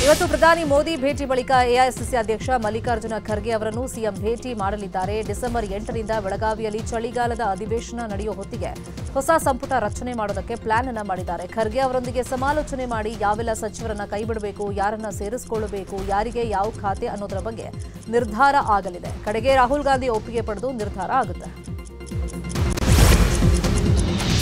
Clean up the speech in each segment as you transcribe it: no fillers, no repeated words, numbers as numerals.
ಇವತ್ತು ಪ್ರಧಾನಿ ಮೋದಿ ಭೇಟಿ ಬಳಿಕ ಎಐಸಿಸಿ ಅಧ್ಯಕ್ಷ ಮಲ್ಲಿಕಾರ್ಜುನ ಖರ್ಗೆ ಅವರನ್ನು ಸಿಎಂ ಭೇಟಿ ಮಾಡಲಿದ್ದಾರೆ. ಡಿಸೆಂಬರ್ 8ರಿಂದ ಬೆಳಗಾವಿಯಲ್ಲಿ ಚಳಿಗಾಲದ ಅಧಿವೇಶನ ನಡೆಯುವ ಹೊತ್ತಿಗೆ ಹೊಸ ಸಂಪುಟ ರಚನೆ ಮಾಡೋದಕ್ಕೆ ಪ್ಲಾನ್ ಅನ್ನು ಮಾಡಿದ್ದಾರೆ. ಖರ್ಗೆ ಅವರೊಂದಿಗೆ ಸಮಾಲೋಚನೆ ಮಾಡಿ ಯಾವೆಲ್ಲ ಸಚಿವರನ್ನ ಕೈಬಿಡಬೇಕು, ಯಾರನ್ನ ಸೇರಿಸಿಕೊಳ್ಳಬೇಕು, ಯಾರಿಗೆ ಯಾವ ಖಾತೆ ಅನ್ನೋದರ ಬಗ್ಗೆ ನಿರ್ಧಾರ ಆಗಲಿದೆ. ಕಡೆಗೆ ರಾಹುಲ್ ಗಾಂಧಿ ಒಪ್ಪಿಗೆ ಪಡೆದು ನಿರ್ಧಾರ ಆಗುತ್ತೆ.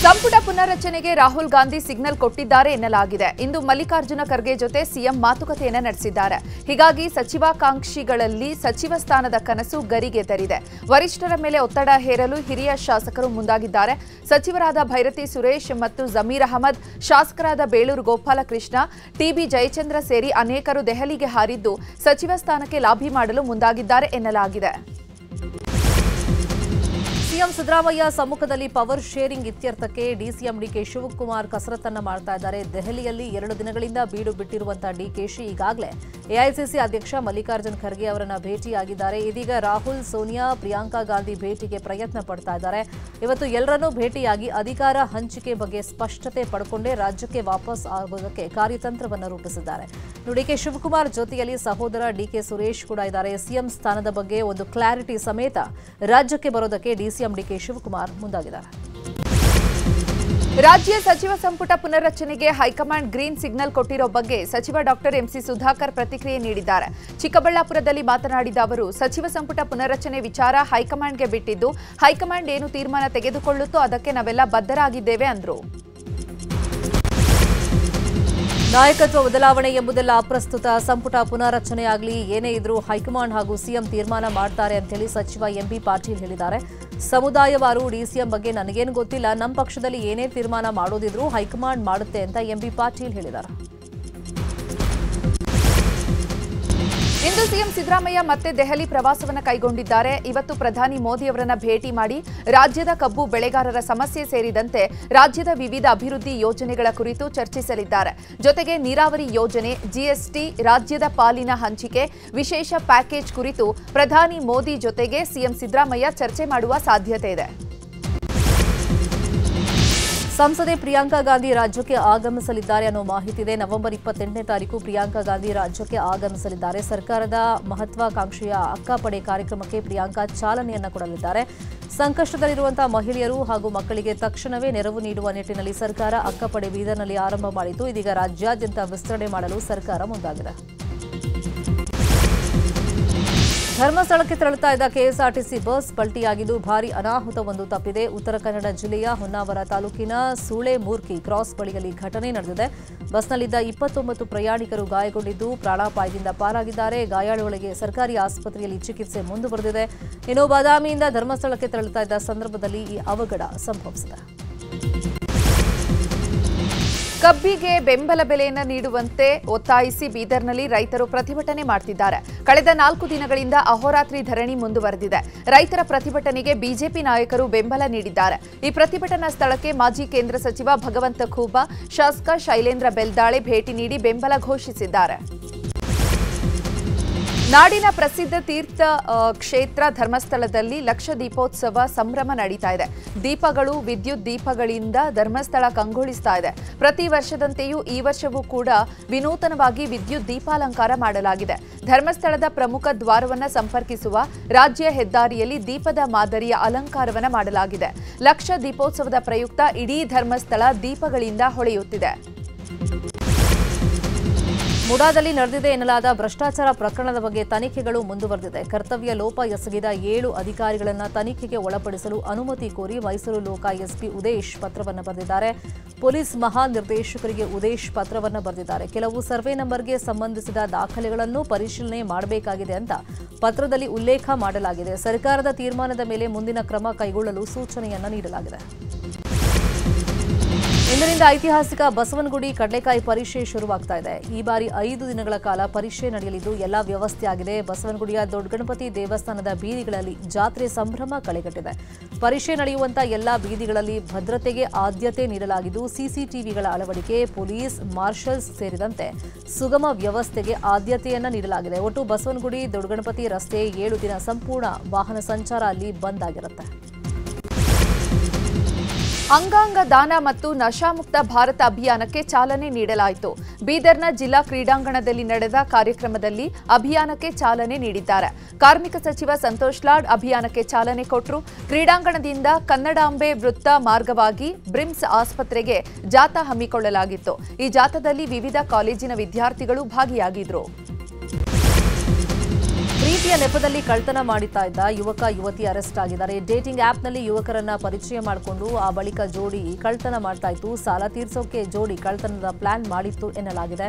ಸಂಪುಟ ಪುನರ್ರಚನೆಗೆ ರಾಹುಲ್ ಗಾಂಧಿ ಸಿಗ್ನಲ್ ಕೊಟ್ಟಿದ್ದಾರೆ ಎನ್ನಲಾಗಿದೆ. ಇಂದು ಮಲ್ಲಿಕಾರ್ಜುನ ಖರ್ಗೆ ಜೊತೆ ಸಿಎಂ ಮಾತುಕತೆಯನ್ನು ನಡೆಸಿದ್ದಾರೆ. ಹೀಗಾಗಿ ಸಚಿವಾಕಾಂಕ್ಷಿಗಳಲ್ಲಿ ಸಚಿವ ಸ್ಥಾನದ ಕನಸು ಗರಿಗೆದರಿದೆ. ವರಿಷ್ಠರ ಮೇಲೆ ಒತ್ತಡ ಹೇರಲು ಹಿರಿಯ ಶಾಸಕರು ಮುಂದಾಗಿದ್ದಾರೆ. ಸಚಿವರಾದ ಭೈರತಿ ಸುರೇಶ್ ಮತ್ತು ಜಮೀರ್ ಅಹಮದ್, ಶಾಸಕರಾದ ಬೇಳೂರು ಗೋಪಾಲಕೃಷ್ಣ, ಟಿಬಿ ಜಯಚಂದ್ರ ಸೇರಿ ಅನೇಕರು ದೆಹಲಿಗೆ ಹಾರಿದ್ದು ಸಚಿವ ಸ್ಥಾನಕ್ಕೆ ಲಾಬಿ ಮಾಡಲು ಮುಂದಾಗಿದ್ದಾರೆ ಎನ್ನಲಾಗಿದೆ. ಸಿಎಂ ಸಿದ್ದರಾಮಯ್ಯ ಸಮ್ಮುಖದಲ್ಲಿ ಪವರ್ ಶೇರಿಂಗ್ ಇತ್ಯರ್ಥಕ್ಕೆ ಡಿಸಿಎಂ ಡಿಕೆ ಶಿವಕುಮಾರ್ ಕಸರತ್ತನ್ನ ಮಾಡ್ತಾ ಇದ್ದಾರೆ. ದೆಹಲಿಯಲ್ಲಿ 2 ದಿನಗಳಿಂದ ಬೀಡು ಬಿಟ್ಟಿರುವಂತಹ ಡಿಕೆಶಿ ಈಗಾಗಲೇ ಎಐಸಿಸಿ ಅಧ್ಯಕ್ಷ ಮಲ್ಲಿಕಾರ್ಜುನ ಖರ್ಗೆ ಅವರನ್ನ ಭೇಟಿಯಾಗಿದ್ದಾರೆ. ಇದೀಗ ರಾಹುಲ್, ಸೋನಿಯಾ, ಪ್ರಿಯಾಂಕಾ ಗಾಂಧಿ ಭೇಟಿಗೆ ಪ್ರಯತ್ನ ಪಡ್ತಾ ಇದ್ದಾರೆ. ಇವತ್ತು ಎಲ್ಲರನ್ನೂ ಭೇಟಿಯಾಗಿ ಅಧಿಕಾರ ಹಂಚಿಕೆ ಬಗ್ಗೆ ಸ್ಪಷ್ಟತೆ ಪಡ್ಕೊಂಡೇ ರಾಜ್ಯಕ್ಕೆ ವಾಪಸ್ ಆಗೋದಕ್ಕೆ ಕಾರ್ಯತಂತ್ರವನ್ನು ರೂಪಿಸಿದ್ದಾರೆ. ಡಿಕೆ ಶಿವಕುಮಾರ್ ಜೊತೆಯಲ್ಲಿ ಸಹೋದರ ಡಿಕೆ ಸುರೇಶ್ ಕೂಡ ಇದ್ದಾರೆ. ಸಿಎಂ ಸ್ಥಾನದ ಬಗ್ಗೆ ಒಂದು ಕ್ಲಾರಿಟಿ ಸಮೇತ ರಾಜ್ಯಕ್ಕೆ ಬರೋದಕ್ಕೆ ಡಿಸಿಎಂ ಡಿಕೆ ಶಿವಕುಮಾರ್ ಮುಂದಾಗಿದ್ದಾರೆ. ರಾಜ್ಯ ಸಚಿವ ಸಂಪುಟ ಪುನರ್ರಚನೆಗೆ ಹೈಕಮಾಂಡ್ ಗ್ರೀನ್ ಸಿಗ್ನಲ್ ಕೊಟ್ಟಿರೋ ಬಗ್ಗೆ ಸಚಿವ ಡಾಕ್ಟರ್ ಎಂಸಿ ಸುಧಾಕರ್ ಪ್ರತಿಕ್ರಿಯೆ ನೀಡಿದ್ದಾರೆ. ಚಿಕ್ಕಬಳ್ಳಾಪುರದಲ್ಲಿ ಮಾತನಾಡಿದ ಅವರು, ಸಚಿವ ಸಂಪುಟ ಪುನರ್ರಚನೆ ವಿಚಾರ ಹೈಕಮಾಂಡ್ಗೆ ಬಿಟ್ಟಿದ್ದು, ಹೈಕಮಾಂಡ್ ಏನು ತೀರ್ಮಾನ ತೆಗೆದುಕೊಳ್ಳುತ್ತೋ ಅದಕ್ಕೆ ನಾವೆಲ್ಲ ಬದ್ಧರಾಗಿದ್ದೇವೆ ಅಂದರು. ನಾಯಕತ್ವ ಬದಲಾವಣೆ ಎಂಬುದೆಲ್ಲ ಅಪ್ರಸ್ತುತ. ಸಂಪುಟ ಪುನರ್ರಚನೆಯಾಗಲಿ ಏನೇ ಇದ್ರೂ ಹೈಕಮಾಂಡ್ ಹಾಗೂ ಸಿಎಂ ತೀರ್ಮಾನ ಮಾಡ್ತಾರೆ ಅಂತೇಳಿ ಸಚಿವ ಎಂಬಿ ಪಾಟೀಲ್ ಹೇಳಿದ್ದಾರೆ. ಸಮುದಾಯವಾರು ಡಿಸಿಎಂ ಬಗ್ಗೆ ನನಗೇನು ಗೊತ್ತಿಲ್ಲ, ನಮ್ಮ ಪಕ್ಷದಲ್ಲಿ ಏನೇ ತೀರ್ಮಾನ ಮಾಡೋದಿದ್ರೂ ಹೈಕಮಾಂಡ್ ಮಾಡುತ್ತೆ ಅಂತ ಎಂಬಿ ಪಾಟೀಲ್ ಹೇಳಿದ್ದಾರೆ. ಇಂದು ಸಿಎಂ ಸಿದ್ದರಾಮಯ್ಯ ಮತ್ತೆ ದೆಹಲಿ ಪ್ರವಾಸವನ್ನು ಕೈಗೊಂಡಿದ್ದಾರೆ. ಇವತ್ತು ಪ್ರಧಾನಿ ಮೋದಿ ಅವರನ್ನ ಭೇಟಿ ಮಾಡಿ ರಾಜ್ಯದ ಕಬ್ಬು ಬೆಳೆಗಾರರ ಸಮಸ್ಯೆ ಸೇರಿದಂತೆ ರಾಜ್ಯದ ವಿವಿಧ ಅಭಿವೃದ್ಧಿ ಯೋಜನೆಗಳ ಕುರಿತು ಚರ್ಚಿಸಲಿದ್ದಾರೆ. ಜೊತೆಗೆ ನೀರಾವರಿ ಯೋಜನೆ, ಜಿಎಸ್ಟಿ, ರಾಜ್ಯದ ಪಾಲಿನ ಹಂಚಿಕೆ, ವಿಶೇಷ ಪ್ಯಾಕೇಜ್ ಕುರಿತು ಪ್ರಧಾನಿ ಮೋದಿ ಜೊತೆಗೆ ಸಿಎಂ ಸಿದ್ದರಾಮಯ್ಯ ಚರ್ಚೆ ಮಾಡುವ ಸಾಧ್ಯತೆ ಇದೆ. ಸಂಸದೆ ಪ್ರಿಯಾಂಕಾ ಗಾಂಧಿ ರಾಜ್ಯಕ್ಕೆ ಆಗಮಿಸಲಿದ್ದಾರೆ ಅನ್ನೋ ಮಾಹಿತಿ ಇದೆ. ನವೆಂಬರ್ 28ನೇ ತಾರೀಕು ಪ್ರಿಯಾಂಕಾ ಗಾಂಧಿ ರಾಜ್ಯಕ್ಕೆ ಆಗಮಿಸಲಿದ್ದಾರೆ. ಸರ್ಕಾರದ ಮಹತ್ವಾಕಾಂಕ್ಷೆಯ ಅಕ್ಕಪಡೆ ಕಾರ್ಯಕ್ರಮಕ್ಕೆ ಪ್ರಿಯಾಂಕಾ ಚಾಲನೆಯನ್ನ ಕೊಡಲಿದ್ದಾರೆ. ಸಂಕಷ್ಟದಲ್ಲಿರುವಂತಹ ಮಹಿಳೆಯರು ಹಾಗೂ ಮಕ್ಕಳಿಗೆ ತಕ್ಷಣವೇ ನೆರವು ನೀಡುವ ನಿಟ್ಟಿನಲ್ಲಿ ಸರ್ಕಾರ ಅಕ್ಕಪಡೆ ಬೀದರ್ನಲ್ಲಿ ಆರಂಭ ಮಾಡಿತು. ಇದೀಗ ರಾಜ್ಯಾದ್ಯಂತ ವಿಸ್ತರಣೆ ಮಾಡಲು ಸರ್ಕಾರ ಮುಂದಾಗಿದೆ. ಧರ್ಮಸ್ಥಳಕ್ಕೆ ತೆರಳುತ್ತಾ ಇದ್ದ ಕೆಎಸ್ಆರ್ಟಿಸಿ ಬಸ್ ಪಲ್ಟಿಯಾಗಿದ್ದು ಭಾರೀ ಅನಾಹುತವೊಂದು ತಪ್ಪಿದೆ. ಉತ್ತರ ಕನ್ನಡ ಜಿಲ್ಲೆಯ ಹೊನ್ನಾವರ ತಾಲೂಕಿನ ಸೂಳೆಮೂರ್ಕಿ ಕ್ರಾಸ್ ಬಳಿಯಲ್ಲಿ ಘಟನೆ ನಡೆದಿದೆ. ಬಸ್ನಲ್ಲಿದ್ದ 29 ಪ್ರಯಾಣಿಕರು ಗಾಯಗೊಂಡಿದ್ದು ಪ್ರಾಣಾಪಾಯದಿಂದ ಪಾರಾಗಿದ್ದಾರೆ. ಗಾಯಾಳುಗಳಿಗೆ ಸರ್ಕಾರಿ ಆಸ್ಪತ್ರೆಯಲ್ಲಿ ಚಿಕಿತ್ಸೆ ಮುಂದುವರೆದಿದೆ. ಇನ್ನು ಬಾದಾಮಿಯಿಂದ ಧರ್ಮಸ್ಥಳಕ್ಕೆ ತೆರಳುತ್ತಾ ಇದ್ದ ಸಂದರ್ಭದಲ್ಲಿ ಈ ಅವಘಡ ಸಂಭವಿಸಿದೆ. ಕಬ್ಬಿಗೆ ಬೆಂಬಲ ಬೆಲೆಯನ್ನು ನೀಡುವಂತೆ ಒತ್ತಾಯಿಸಿ ಬೀದರ್ನಲ್ಲಿ ರೈತರು ಪ್ರತಿಭಟನೆ ಮಾಡುತ್ತಿದ್ದಾರೆ. ಕಳೆದ 4 ದಿನಗಳಿಂದ ಅಹೋರಾತ್ರಿ ಧರಣಿ ಮುಂದುವರೆದಿದೆ. ರೈತರ ಪ್ರತಿಭಟನೆಗೆ ಬಿಜೆಪಿ ನಾಯಕರು ಬೆಂಬಲ ನೀಡಿದ್ದಾರೆ. ಈ ಪ್ರತಿಭಟನಾ ಸ್ಥಳಕ್ಕೆ ಮಾಜಿ ಕೇಂದ್ರ ಸಚಿವ ಭಗವಂತ ಖೂಬಾ, ಶಾಸಕ ಶೈಲೇಂದ್ರ ಬೆಲ್ದಾಳೆ ಭೇಟಿ ನೀಡಿ ಬೆಂಬಲ ಘೋಷಿಸಿದ್ದಾರೆ. ನಾಡಿನ ಪ್ರಸಿದ್ಧ ತೀರ್ಥ ಕ್ಷೇತ್ರ ಧರ್ಮಸ್ಥಳದಲ್ಲಿ ಲಕ್ಷ ದೀಪೋತ್ಸವ ಸಂಭ್ರಮ ನಡೀತಾ ಇದೆ. ದೀಪಗಳು, ವಿದ್ಯುತ್ ದೀಪಗಳಿಂದ ಧರ್ಮಸ್ಥಳ ಕಂಗೊಳಿಸ್ತಾ ಇದೆ. ಪ್ರತಿ ವರ್ಷದಂತೆಯೂ ಈ ವರ್ಷವೂ ಕೂಡ ವಿನೂತನವಾಗಿ ವಿದ್ಯುತ್ ದೀಪಾಲಂಕಾರ ಮಾಡಲಾಗಿದೆ. ಧರ್ಮಸ್ಥಳದ ಪ್ರಮುಖ ದ್ವಾರವನ್ನು ಸಂಪರ್ಕಿಸುವ ರಾಜ್ಯ ಹೆದ್ದಾರಿಯಲ್ಲಿ ದೀಪದ ಮಾದರಿಯ ಅಲಂಕಾರವನ್ನು ಮಾಡಲಾಗಿದೆ. ಲಕ್ಷ ದೀಪೋತ್ಸವದ ಪ್ರಯುಕ್ತ ಇಡೀ ಧರ್ಮಸ್ಥಳ ದೀಪಗಳಿಂದ ಹೊಳೆಯುತ್ತಿದೆ. ಮುಡಾದಲ್ಲಿ ನಡೆದಿದೆ ಎನ್ನಲಾದ ಭ್ರಷ್ಟಾಚಾರ ಪ್ರಕರಣದ ಬಗ್ಗೆ ತನಿಖೆಗಳು ಮುಂದುವರೆದಿದೆ. ಕರ್ತವ್ಯ ಲೋಪ ಎಸಗಿದ 7 ಅಧಿಕಾರಿಗಳನ್ನು ತನಿಖೆಗೆ ಒಳಪಡಿಸಲು ಅನುಮತಿ ಕೋರಿ ಮೈಸೂರು ಲೋಕ ಎಸ್ಪಿ ಉದೇಶ್ ಪತ್ರವನ್ನು ಬರೆದಿದ್ದಾರೆ. ಪೊಲೀಸ್ ಮಹಾನಿರ್ದೇಶಕರಿಗೆ ಉದೇಶ್ ಪತ್ರವನ್ನು ಬರೆದಿದ್ದಾರೆ. ಕೆಲವು ಸರ್ವೆ ನಂಬರ್ಗೆ ಸಂಬಂಧಿಸಿದ ದಾಖಲೆಗಳನ್ನು ಪರಿಶೀಲನೆ ಮಾಡಬೇಕಾಗಿದೆ ಅಂತ ಪತ್ರದಲ್ಲಿ ಉಲ್ಲೇಖ ಮಾಡಲಾಗಿದೆ. ಸರ್ಕಾರದ ತೀರ್ಮಾನದ ಮೇಲೆ ಮುಂದಿನ ಕ್ರಮ ಕೈಗೊಳ್ಳಲು ಸೂಚನೆಯನ್ನ ನೀಡಲಾಗಿದೆ. ಇಂದಿನಿಂದ ಐತಿಹಾಸಿಕ ಬಸವನಗುಡಿ ಕಡಲೆಕಾಯಿ ಪರೀಕ್ಷೆ ಶುರುವಾಗ್ತಾ ಇದೆ. ಈ ಬಾರಿ 5 ದಿನಗಳ ಕಾಲ ಪರೀಕ್ಷೆ ನಡೆಯಲಿದ್ದು ಎಲ್ಲಾ ವ್ಯವಸ್ಥೆ ಆಗಿದೆ. ಬಸವನಗುಡಿಯ ದೊಡ್ಡ ಗಣಪತಿ ದೇವಸ್ಥಾನದ ಬೀದಿಗಳಲ್ಲಿ ಜಾತ್ರೆ ಸಂಭ್ರಮ ಕಳೆಗಟ್ಟಿದೆ. ಪರೀಕ್ಷೆ ನಡೆಯುವಂತ ಎಲ್ಲಾ ಬೀದಿಗಳಲ್ಲಿ ಭದ್ರತೆಗೆ ಆದ್ಯತೆ ನೀಡಲಾಗಿದ್ದು ಸಿಸಿಟಿವಿಗಳ ಅಳವಡಿಕೆ, ಪೊಲೀಸ್, ಮಾರ್ಷಲ್ಸ್ ಸೇರಿದಂತೆ ಸುಗಮ ವ್ಯವಸ್ಥೆಗೆ ಆದ್ಯತೆಯನ್ನ ನೀಡಲಾಗಿದೆ. ಒಟ್ಟು ಬಸವನಗುಡಿ ದೊಡ್ಡ ಗಣಪತಿ ರಸ್ತೆ 7 ದಿನ ಸಂಪೂರ್ಣ ವಾಹನ ಸಂಚಾರ ಅಲ್ಲಿ ಬಂದ್ ಆಗಿರುತ್ತೆ. ಅಂಗಾಂಗ ದಾನ ಮತ್ತು ನಶಾಮುಕ್ತ ಭಾರತ ಅಭಿಯಾನಕ್ಕೆ ಚಾಲನೆ ನೀಡಲಾಯಿತು. ಬೀದರ್ನ ಜಿಲ್ಲಾ ಕ್ರೀಡಾಂಗಣದಲ್ಲಿ ನಡೆದ ಕಾರ್ಯಕ್ರಮದಲ್ಲಿ ಅಭಿಯಾನಕ್ಕೆ ಚಾಲನೆ ನೀಡಿದ್ದಾರೆ. ಕಾರ್ಮಿಕ ಸಚಿವ ಸಂತೋಷ್ ಲಾಡ್ ಅಭಿಯಾನಕ್ಕೆ ಚಾಲನೆ ಕೊಟ್ಟರು. ಕ್ರೀಡಾಂಗಣದಿಂದ ಕನ್ನಡಾಂಬೆ ವೃತ್ತ ಮಾರ್ಗವಾಗಿ ಬ್ರಿಮ್ಸ್ ಆಸ್ಪತ್ರೆಗೆ ಜಾಥಾ ಹಮ್ಮಿಕೊಳ್ಳಲಾಗಿತ್ತು. ಈ ಜಾಥಾದಲ್ಲಿ ವಿವಿಧ ಕಾಲೇಜಿನ ವಿದ್ಯಾರ್ಥಿಗಳು ಭಾಗಿಯಾಗಿದ್ರು. ಪ್ರೀತಿಯ ನೆಪದಲ್ಲಿ ಕಳ್ಳತನ ಮಾಡುತ್ತಾ ಇದ್ದ ಯುವಕ ಯುವತಿ ಅರೆಸ್ಟ್ ಆಗಿದ್ದಾರೆ. ಡೇಟಿಂಗ್ ಆಪ್ನಲ್ಲಿ ಯುವಕರನ್ನ ಪರಿಚಯ ಮಾಡಿಕೊಂಡು ಆ ಬಳಿಕ ಜೋಡಿ ಕಳ್ಳತನ ಮಾಡ್ತಾ ಇತ್ತು. ಸಾಲ ತೀರ್ಸೋಕೆ ಜೋಡಿ ಕಳ್ಳತನದ ಪ್ಲಾನ್ ಮಾಡಿತ್ತು ಎನ್ನಲಾಗಿದೆ.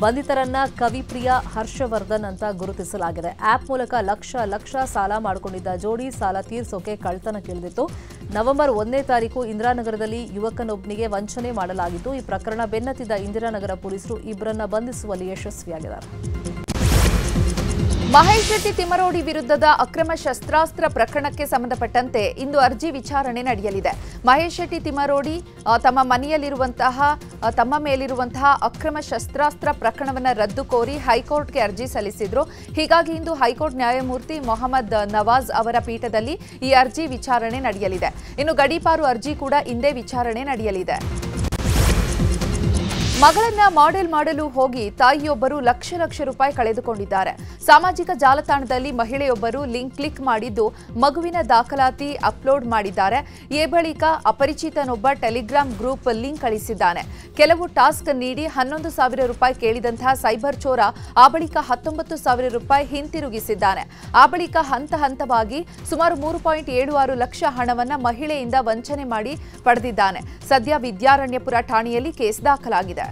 ಬಂಧಿತರನ್ನ ಕವಿಪ್ರಿಯ ಹರ್ಷವರ್ಧನ್ ಅಂತ ಗುರುತಿಸಲಾಗಿದೆ. ಆಪ್ ಮೂಲಕ ಲಕ್ಷ ಸಾಲ ಮಾಡಿಕೊಂಡಿದ್ದ ಜೋಡಿ ಸಾಲ ತೀರ್ಸೋಕೆ ಕಳ್ಳತನಕ್ಕಿಳಿದಿತ್ತು. ನವೆಂಬರ್ 1ನೇ ತಾರೀಕು ಇಂದಿರಾನಗರದಲ್ಲಿ ಯುವಕನೊಬ್ಬನಿಗೆ ವಂಚನೆ ಮಾಡಲಾಗಿತ್ತು. ಈ ಪ್ರಕರಣ ಬೆನ್ನತ್ತಿದ್ದ ಇಂದಿರಾನಗರ ಪೊಲೀಸರು ಇಬ್ಬರನ್ನ ಬಂಧಿಸುವಲ್ಲಿ ಯಶಸ್ವಿಯಾಗಿದ್ದಾರೆ. ಮಹೇಶ್ ಶೆಟ್ಟಿ ತಿಮರೋಡಿ ವಿರುದ್ಧದ ಅಕ್ರಮ ಶಸ್ತ್ರಾಸ್ತ್ರ ಪ್ರಕರಣಕ್ಕೆ ಸಂಬಂಧಪಟ್ಟಂತೆ ಇಂದು ಅರ್ಜಿ ವಿಚಾರಣೆ ನಡೆಯಲಿದೆ. ಮಹೇಶ್ ಶೆಟ್ಟಿ ತಿಮರೋಡಿ ತಮ್ಮ ಮೇಲಿರುವಂತಹ ಅಕ್ರಮ ಶಸ್ತ್ರಾಸ್ತ್ರ ಪ್ರಕರಣವನ್ನು ರದ್ದು ಕೋರಿ ಹೈಕೋರ್ಟ್ಗೆ ಅರ್ಜಿ ಸಲ್ಲಿಸಿದ್ರು. ಹೀಗಾಗಿ ಇಂದು ಹೈಕೋರ್ಟ್ ನ್ಯಾಯಮೂರ್ತಿ ಮೊಹಮ್ಮದ್ ನವಾಜ್ ಅವರ ಪೀಠದಲ್ಲಿ ಈ ಅರ್ಜಿ ವಿಚಾರಣೆ ನಡೆಯಲಿದೆ. ಇನ್ನು ಗಡೀಪಾರು ಅರ್ಜಿ ಕೂಡ ಇಂದೇ ವಿಚಾರಣೆ ನಡೆಯಲಿದೆ. ಮಗಳನ್ನ ಮಾಡೆಲ್ ಮಾಡಲು ಹೋಗಿ ತಾಯಿಯೊಬ್ಬರು ಲಕ್ಷ ರೂಪಾಯಿ ಕಳೆದುಕೊಂಡಿದ್ದಾರೆ. ಸಾಮಾಜಿಕ ಜಾಲತಾಣದಲ್ಲಿ ಮಹಿಳೆಯೊಬ್ಬರು ಲಿಂಕ್ ಕ್ಲಿಕ್ ಮಾಡಿದ್ದು ಮಗುವಿನ ದಾಖಲಾತಿ ಅಪ್ಲೋಡ್ ಮಾಡಿದ್ದಾರೆ. ಈ ಬಳಿಕ ಅಪರಿಚಿತನೊಬ್ಬ ಟೆಲಿಗ್ರಾಮ್ ಗ್ರೂಪ್ ಲಿಂಕ್ ಕಳಿಸಿದ್ದಾನೆ. ಕೆಲವು ಟಾಸ್ಕ್ ನೀಡಿ 11,000 ರೂಪಾಯಿ ಕೇಳಿದಂತಹ ಸೈಬರ್ ಚೋರ ಆ ಬಳಿಕ 19,000 ರೂಪಾಯಿ ಹಿಂತಿರುಗಿಸಿದ್ದಾನೆ. ಆ ಬಳಿಕ ಹಂತವಾಗಿ ಸುಮಾರು 3.76 ಲಕ್ಷ ಹಣವನ್ನು ಮಹಿಳೆಯಿಂದ ವಂಚನೆ ಮಾಡಿ ಪಡೆದಿದ್ದಾನೆ. ಸದ್ಯ ವಿದ್ಯಾರಣ್ಯಪುರ ಠಾಣೆಯಲ್ಲಿ ಕೇಸ್ ದಾಖಲಾಗಿದೆ.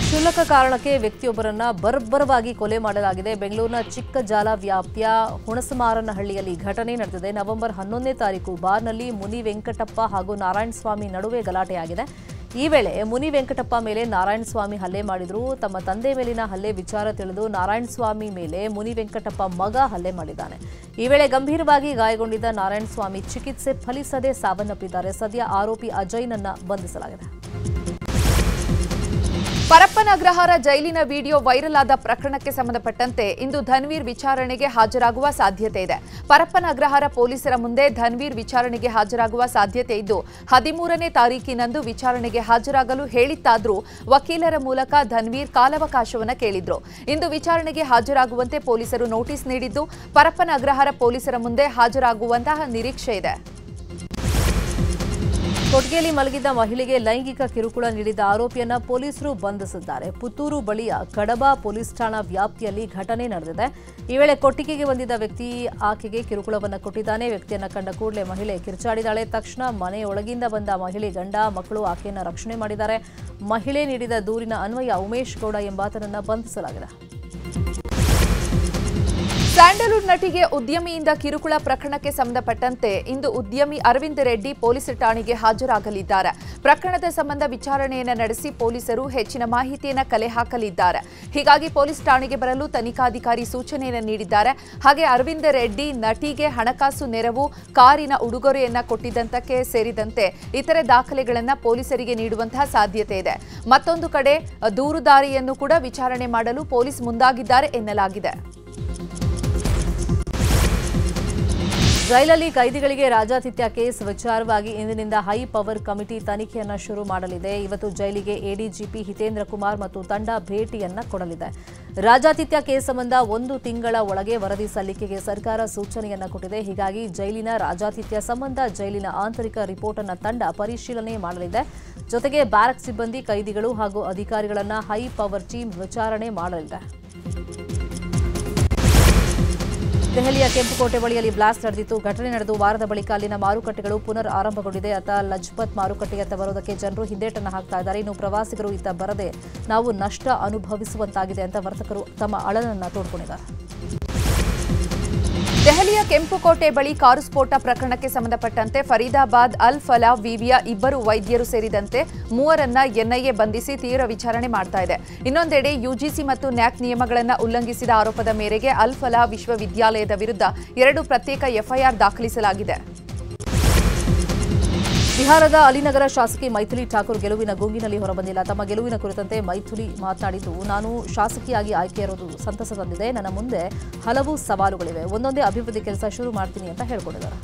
ಕ್ಷುಲ್ಲಕ ಕಾರಣಕ್ಕೆ ವ್ಯಕ್ತಿಯೊಬ್ಬರನ್ನ ಬರ್ಬರವಾಗಿ ಕೊಲೆ ಮಾಡಲಾಗಿದೆ. ಬೆಂಗಳೂರಿನ ಚಿಕ್ಕಜಾಲ ವ್ಯಾಪ್ತಿಯ ಹುಣಸಮಾರನಹಳ್ಳಿಯಲ್ಲಿ ಘಟನೆ ನಡೆದಿದೆ. ನವೆಂಬರ್ 11ನೇ ತಾರೀಕು ಬಾರ್ನಲ್ಲಿ ಮುನಿ ವೆಂಕಟಪ್ಪ ಹಾಗೂ ನಾರಾಯಣಸ್ವಾಮಿ ನಡುವೆ ಗಲಾಟೆಯಾಗಿದೆ. ಈ ವೇಳೆ ಮುನಿ ವೆಂಕಟಪ್ಪ ಮೇಲೆ ನಾರಾಯಣಸ್ವಾಮಿ ಹಲ್ಲೆ ಮಾಡಿದ್ರು. ತಮ್ಮ ತಂದೆ ಮೇಲಿನ ಹಲ್ಲೆ ವಿಚಾರ ತಿಳಿದು ನಾರಾಯಣಸ್ವಾಮಿ ಮೇಲೆ ಮುನಿ ವೆಂಕಟಪ್ಪ ಮಗ ಹಲ್ಲೆ ಮಾಡಿದ್ದಾನೆ. ಈ ವೇಳೆ ಗಂಭೀರವಾಗಿ ಗಾಯಗೊಂಡಿದ್ದ ನಾರಾಯಣಸ್ವಾಮಿ ಚಿಕಿತ್ಸೆ ಫಲಿಸದೆ ಸಾವನ್ನಪ್ಪಿದ್ದಾರೆ. ಸದ್ಯ ಆರೋಪಿ ಅಜಯ್ನನ್ನ ಬಂಧಿಸಲಾಗಿದೆ. ಪರಪ್ಪನ ಅಗ್ರಹಾರ ಜೈಲಿನ ವಿಡಿಯೋ ವೈರಲ್ ಆದ ಪ್ರಕರಣಕ್ಕೆ ಸಂಬಂಧಪಟ್ಟಂತೆ ಇಂದು ಧನ್ವೀರ್ ವಿಚಾರಣೆಗೆ ಹಾಜರಾಗುವ ಸಾಧ್ಯತೆ ಇದೆ. ಪರಪ್ಪನ ಅಗ್ರಹಾರ ಪೊಲೀಸರ ಮುಂದೆ ಧನ್ವೀರ್ ವಿಚಾರಣೆಗೆ ಹಾಜರಾಗುವ ಸಾಧ್ಯತೆ ಇದ್ದು 13ನೇ ತಾರೀಕಿನಂದು ವಿಚಾರಣೆಗೆ ಹಾಜರಾಗಲು ಹೇಳಿತ್ತಾದರೂ ವಕೀಲರ ಮೂಲಕ ಧನ್ವೀರ್ ಕಾಲಾವಕಾಶವನ್ನು ಕೇಳಿದ್ರು. ಇಂದು ವಿಚಾರಣೆಗೆ ಹಾಜರಾಗುವಂತೆ ಪೊಲೀಸರು ನೋಟಿಸ್ ನೀಡಿದ್ದು ಪರಪ್ಪನ ಅಗ್ರಹಾರ ಪೊಲೀಸರ ಮುಂದೆ ಹಾಜರಾಗುವಂತಹ ನಿರೀಕ್ಷೆ ಇದೆ. ಕೊಟ್ಟಿಗೆಯಲ್ಲಿ ಮಲಗಿದ್ದ ಮಹಿಳೆಗೆ ಲೈಂಗಿಕ ಕಿರುಕುಳ ನೀಡಿದ ಆರೋಪಿಯನ್ನ ಪೊಲೀಸರು ಬಂಧಿಸಿದ್ದಾರೆ. ಪುತ್ತೂರು ಬಳಿಯ ಕಡಬ ಪೊಲೀಸ್ ಠಾಣಾ ವ್ಯಾಪ್ತಿಯಲ್ಲಿ ಘಟನೆ ನಡೆದಿದೆ. ಈ ವೇಳೆ ಕೊಟ್ಟಿಗೆಗೆ ಬಂದಿದ್ದ ವ್ಯಕ್ತಿ ಆಕೆಗೆ ಕಿರುಕುಳವನ್ನು ಕೊಟ್ಟಿದ್ದಾನೆ. ವ್ಯಕ್ತಿಯನ್ನ ಕಂಡ ಕೂಡಲೇ ಮಹಿಳೆ ಕಿರುಚಾಡಿದಾಳೆ. ತಕ್ಷಣ ಮನೆಯೊಳಗಿಂದ ಬಂದ ಮಹಿಳೆ ಗಂಡ ಮಕ್ಕಳು ಆಕೆಯನ್ನ ರಕ್ಷಣೆ ಮಾಡಿದ್ದಾರೆ. ಮಹಿಳೆ ನೀಡಿದ ದೂರಿನ ಅನ್ವಯ ಉಮೇಶ್ ಗೌಡ ಎಂಬಾತನನ್ನ ಬಂಧಿಸಲಾಗಿದೆ. ಸ್ಯಾಂಡಲ್ವುಡ್ ನಟಿಗೆ ಉದ್ಯಮಿಯಿಂದ ಕಿರುಕುಳ ಪ್ರಕರಣಕ್ಕೆ ಸಂಬಂಧಪಟ್ಟಂತೆ ಇಂದು ಉದ್ಯಮಿ ಅರವಿಂದ್ ರೆಡ್ಡಿ ಪೊಲೀಸ್ ಠಾಣೆಗೆ ಹಾಜರಾಗಲಿದ್ದಾರೆ. ಪ್ರಕರಣದ ಸಂಬಂಧ ವಿಚಾರಣೆಯನ್ನು ನಡೆಸಿ ಪೊಲೀಸರು ಹೆಚ್ಚಿನ ಮಾಹಿತಿಯನ್ನು ಕಲೆ ಹಾಕಲಿದ್ದಾರೆ. ಹೀಗಾಗಿ ಪೊಲೀಸ್ ಠಾಣೆಗೆ ಬರಲು ತನಿಖಾಧಿಕಾರಿ ಸೂಚನೆಯನ್ನು ನೀಡಿದ್ದಾರೆ. ಹಾಗೆ ಅರವಿಂದ್ ರೆಡ್ಡಿ ನಟಿಗೆ ಹಣಕಾಸು ನೆರವು, ಕಾರಿನ ಉಡುಗೊರೆಯನ್ನ ಕೊಟ್ಟಿದ್ದಂತಕ್ಕೆ ಸೇರಿದಂತೆ ಇತರೆ ದಾಖಲೆಗಳನ್ನು ಪೊಲೀಸರಿಗೆ ನೀಡುವಂತಹ ಸಾಧ್ಯತೆ ಇದೆ. ಮತ್ತೊಂದು ಕಡೆ ದೂರುದಾರಿಯನ್ನು ಕೂಡ ವಿಚಾರಣೆ ಮಾಡಲು ಪೊಲೀಸ್ ಮುಂದಾಗಿದ್ದಾರೆ ಎನ್ನಲಾಗಿದೆ. ಜೈಲಲ್ಲಿ ಕೈದಿಗಳಿಗೆ ರಾಜಾತಿಥ್ಯ ಕೇಸ್ ವಿಚಾರವಾಗಿ ಇಂದಿನಿಂದ ಹೈ ಪವರ್ ಕಮಿಟಿ ತನಿಖೆಯನ್ನ ಶುರು ಮಾಡಲಿದೆ. ಇವತ್ತು ಜೈಲಿಗೆ ಎಡಿಜಿಪಿ ಹಿತೇಂದ್ರ ಕುಮಾರ್ ಮತ್ತು ತಂಡ ಭೇಟಿಯನ್ನ ಕೊಡಲಿದೆ. ರಾಜಾತಿಥ್ಯ ಕೇಸ್ ಸಂಬಂಧ 1 ತಿಂಗಳ ಒಳಗೆ ವರದಿ ಸಲ್ಲಿಕೆಗೆ ಸರ್ಕಾರ ಸೂಚನೆಯನ್ನ ಕೊಟ್ಟಿದೆ. ಹೀಗಾಗಿ ಜೈಲಿನ ರಾಜಾತಿಥ್ಯ ಸಂಬಂಧ ಜೈಲಿನ ಆಂತರಿಕ ರಿಪೋರ್ಟ್ ಅನ್ನ ತಂಡ ಪರಿಶೀಲನೆ ಮಾಡಲಿದೆ. ಜೊತೆಗೆ ಬ್ಯಾರಕ್ ಸಿಬ್ಬಂದಿ, ಕೈದಿಗಳು ಹಾಗೂ ಅಧಿಕಾರಿಗಳನ್ನ ಹೈ ಪವರ್ ಟೀಮ್ ವಿಚಾರಣೆ ಮಾಡಲಿದೆ. ದೆಹಲಿಯ ಕೆಂಪುಕೋಟೆ ಬಳಿಯಲ್ಲಿ ಬ್ಲಾಸ್ಟ್ ನಡೆದಿತ್ತು. ಘಟನೆ ನಡೆದು ವಾರದ ಬಳಿಕ ಅಲ್ಲಿನ ಮಾರುಕಟ್ಟೆಗಳು ಪುನರ್ ಆರಂಭಗೊಂಡಿದೆ. ಅತ್ತ ಲಜ್ಪತ್ ಮಾರುಕಟ್ಟೆಯತ್ತ ಬರೋದಕ್ಕೆ ಜನರು ಹಿಂದೇಟನ್ನು ಹಾಕ್ತಾ ಇದ್ದಾರೆ. ಇನ್ನು ಪ್ರವಾಸಿಗರು ಇತ್ತ ಬರದೆ ನಾವು ನಷ್ಟ ಅನುಭವಿಸುವಂತಾಗಿದೆ ಅಂತ ವರ್ತಕರು ತಮ್ಮ ಅಳಲನ್ನು ತೋಡ್ಕೊಂಡಿದ್ದಾರೆ. ದೆಹಲಿಯ ಕೆಂಪುಕೋಟೆ ಬಳಿ ಕಾರು ಸ್ಫೋಟ ಪ್ರಕರಣಕ್ಕೆ ಸಂಬಂಧಪಟ್ಟಂತೆ ಫರೀದಾಬಾದ್ ಅಲ್ ಫಲಾ ವಿವಿಯ 2 ವೈದ್ಯರು ಸೇರಿದಂತೆ 3ರನ್ನ ಎನ್ಐಎ ಬಂಧಿಸಿ ತೀವ್ರ ವಿಚಾರಣೆ ಮಾಡ್ತಾ ಇದೆ. ಇನ್ನೊಂದೆಡೆ ಯುಜಿಸಿ ಮತ್ತು ನ್ಯಾಕ್ ನಿಯಮಗಳನ್ನು ಉಲ್ಲಂಘಿಸಿದ ಆರೋಪದ ಮೇರೆಗೆ ಅಲ್ ಫಲಾ ವಿಶ್ವವಿದ್ಯಾಲಯದ ವಿರುದ್ಧ 2 ಪ್ರತ್ಯೇಕ ಎಫ್ಐಆರ್ ದಾಖಲಿಸಲಾಗಿದೆ. ಬಿಹಾರದ ಅಲಿನಗರ ಶಾಸಕಿ ಮೈಥಿಲಿ ಠಾಕೂರ್ ಗೆಲುವಿನ ಗುಂಗಿನಲ್ಲಿ ಹೊರಬಂದಿಲ್ಲ. ತಮ್ಮ ಗೆಲುವಿನ ಕುರಿತಂತೆ ಮೈಥಿಲಿ ಮಾತನಾಡಿದ್ದು, ನಾನು ಶಾಸಕಿಯಾಗಿ ಆಯ್ಕೆಯಿರೋದು ಸಂತಸ ತಂದಿದೆ. ನನ್ನ ಮುಂದೆ ಹಲವು ಸವಾಲುಗಳಿವೆ. ಒಂದೊಂದೇ ಅಭಿವೃದ್ಧಿ ಕೆಲಸ ಶುರು ಮಾಡ್ತೀನಿ ಅಂತ ಹೇಳಿಕೊಂಡಿದ್ದಾರೆ.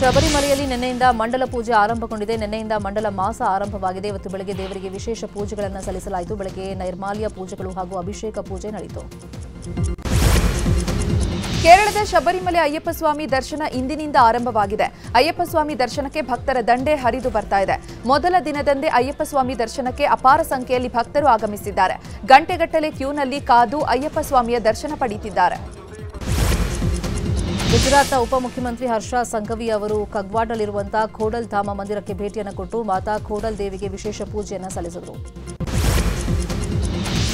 ಶಬರಿಮಲೆಯಲ್ಲಿ ನಿನ್ನೆಯಿಂದ ಮಂಡಲ ಪೂಜೆ ಆರಂಭಗೊಂಡಿದೆ. ನಿನ್ನೆಯಿಂದ ಮಂಡಲ ಮಾಸ ಆರಂಭವಾಗಿದೆ. ಇವತ್ತು ಬೆಳಗ್ಗೆ ದೇವರಿಗೆ ವಿಶೇಷ ಪೂಜೆಗಳನ್ನು ಸಲ್ಲಿಸಲಾಯಿತು. ಬೆಳಗ್ಗೆ ನೈರ್ಮಾಲ್ಯ ಪೂಜೆಗಳು ಹಾಗೂ ಅಭಿಷೇಕ ಪೂಜೆ ನಡೆಯಿತು. ಕೇರಳದ ಶಬರಿಮಲೆ ಅಯ್ಯಪ್ಪ ಸ್ವಾಮಿ ದರ್ಶನ ಇಂದಿನಿಂದ ಆರಂಭವಾಗಿದೆ. ಅಯ್ಯಪ್ಪ ಸ್ವಾಮಿ ದರ್ಶನಕ್ಕೆ ಭಕ್ತರ ದಂಡೆ ಹರಿದು ಬರ್ತಾ ಇದೆ. ಮೊದಲ ದಿನದಂದೇ ಅಯ್ಯಪ್ಪ ಸ್ವಾಮಿ ದರ್ಶನಕ್ಕೆ ಅಪಾರ ಸಂಖ್ಯೆಯಲ್ಲಿ ಭಕ್ತರು ಆಗಮಿಸಿದ್ದಾರೆ. ಗಂಟೆಗಟ್ಟಲೆ ಕ್ಯೂನಲ್ಲಿ ಕಾದು ಅಯ್ಯಪ್ಪ ಸ್ವಾಮಿಯ ದರ್ಶನ ಪಡೆಯುತ್ತಿದ್ದಾರೆ. ಗುಜರಾತ್ನ ಉಪಮುಖ್ಯಮಂತ್ರಿ ಹರ್ಷ ಸಂಘವಿ ಅವರು ಕಗ್ವಾಡಲ್ಲಿರುವಂತಹ ಖೋಡಲ್ ಧಾಮ ಮಂದಿರಕ್ಕೆ ಭೇಟಿಯನ್ನು ಕೊಟ್ಟು ಮಾತಾ ಖೋಡಲ್ ದೇವಿಗೆ ವಿಶೇಷ ಪೂಜೆಯನ್ನು ಸಲ್ಲಿಸಿದರು.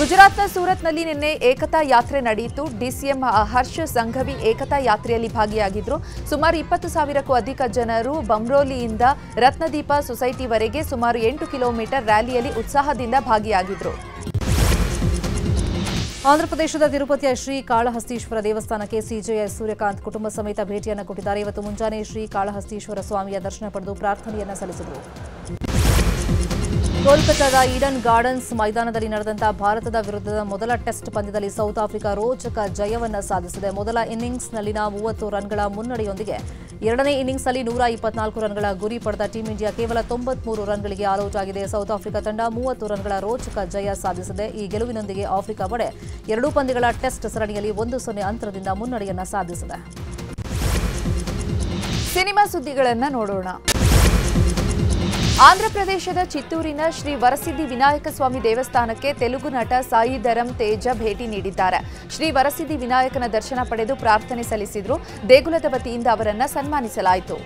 ಗುಜರಾತ್ನ ಸೂರತ್ನಲ್ಲಿ ನಿನ್ನೆ ಏಕತಾ ಯಾತ್ರೆ ನಡೆಯಿತು. ಡಿಸಿಎಂ ಹರ್ಷ ಸಂಘವಿ ಏಕತಾ ಯಾತ್ರೆಯಲ್ಲಿ ಭಾಗಿಯಾಗಿದ್ದರು. ಸುಮಾರು 20,000ಕ್ಕೂ ಅಧಿಕ ಜನರು ಬಮ್ರೋಲಿಯಿಂದ ರತ್ನದೀಪ ಸೊಸೈಟಿವರೆಗೆ ಸುಮಾರು 8 ಕಿಲೋಮೀಟರ್ ರ್ಯಾಲಿಯಲ್ಲಿ ಉತ್ಸಾಹದಿಂದ ಭಾಗಿಯಾಗಿದ್ದರು. ಆಂಧ್ರಪ್ರದೇಶದ ತಿರುಪತಿಯ ಶ್ರೀ ಕಾಳಹಸ್ತೀಶ್ವರ ದೇವಸ್ಥಾನಕ್ಕೆ ಸಿಜೆಐ ಸೂರ್ಯಕಾಂತ್ ಕುಟುಂಬ ಸಮೇತ ಭೇಟಿಯನ್ನು ಕೊಟ್ಟಿದ್ದಾರೆ. ಇವತ್ತು ಮುಂಜಾನೆ ಶ್ರೀ ಕಾಳಹಸ್ತೀಶ್ವರ ಸ್ವಾಮಿಯ ದರ್ಶನ ಪಡೆದು ಪ್ರಾರ್ಥನೆಯನ್ನು ಸಲ್ಲಿಸಿದರು. ಕೋಲ್ಕತಾದ ಈಡನ್ ಗಾರ್ಡನ್ಸ್ ಮೈದಾನದಲ್ಲಿ ನಡೆದಂತಹ ಭಾರತದ ವಿರುದ್ಧದ ಮೊದಲ ಟೆಸ್ಟ್ ಪಂದ್ಯದಲ್ಲಿ ಸೌತ್ ಆಫ್ರಿಕಾ ರೋಚಕ ಜಯವನ್ನು ಸಾಧಿಸಿದೆ. ಮೊದಲ ಇನ್ನಿಂಗ್ಸ್ನಲ್ಲಿನ 30 ರನ್ಗಳ ಮುನ್ನಡೆಯೊಂದಿಗೆ ಎರಡನೇ ಇನ್ನಿಂಗ್ಸ್ನಲ್ಲಿ 124 ರನ್ಗಳ ಗುರಿ ಪಡೆದ ಟೀಂ ಇಂಡಿಯಾ ಕೇವಲ 93 ರನ್ಗಳಿಗೆ ಆಲ್ಔಟ್ ಆಗಿದೆ. ಸೌತ್ ಆಫ್ರಿಕಾ ತಂಡ 30 ರನ್ಗಳ ರೋಚಕ ಜಯ ಸಾಧಿಸಿದೆ. ಈ ಗೆಲುವಿನೊಂದಿಗೆ ಆಫ್ರಿಕಾ ಪಡೆ 2 ಪಂದ್ಯಗಳ ಟೆಸ್ಟ್ ಸರಣಿಯಲ್ಲಿ 1-0 ಅಂತರದಿಂದ ಮುನ್ನಡೆಯನ್ನು ಸಾಧಿಸಿದೆ. ಸಿನಿಮಾ ಸುದ್ದಿಗಳನ್ನು ನೋಡೋಣ. ಆಂಧ್ರಪ್ರದೇಶದ ಚಿತ್ತೂರಿನ ಶ್ರೀ ವರಸಿದ್ಧಿ ವಿನಾಯಕ ಸ್ವಾಮಿ ದೇವಸ್ಥಾನಕ್ಕೆ ತೆಲುಗು ನಟ ಸಾಯಿ ಧರಮ್ ತೇಜ ಭೇಟಿ ನೀಡಿದ್ದಾರೆ. ಶ್ರೀ ವರಸಿದ್ಧಿ ವಿನಾಯಕನ ದರ್ಶನ ಪಡೆದು ಪ್ರಾರ್ಥನೆ ಸಲ್ಲಿಸಿದ್ರು. ದೇಗುಲದ ವತಿಯಿಂದ ಅವರನ್ನು ಸನ್ಮಾನಿಸಲಾಯಿತು.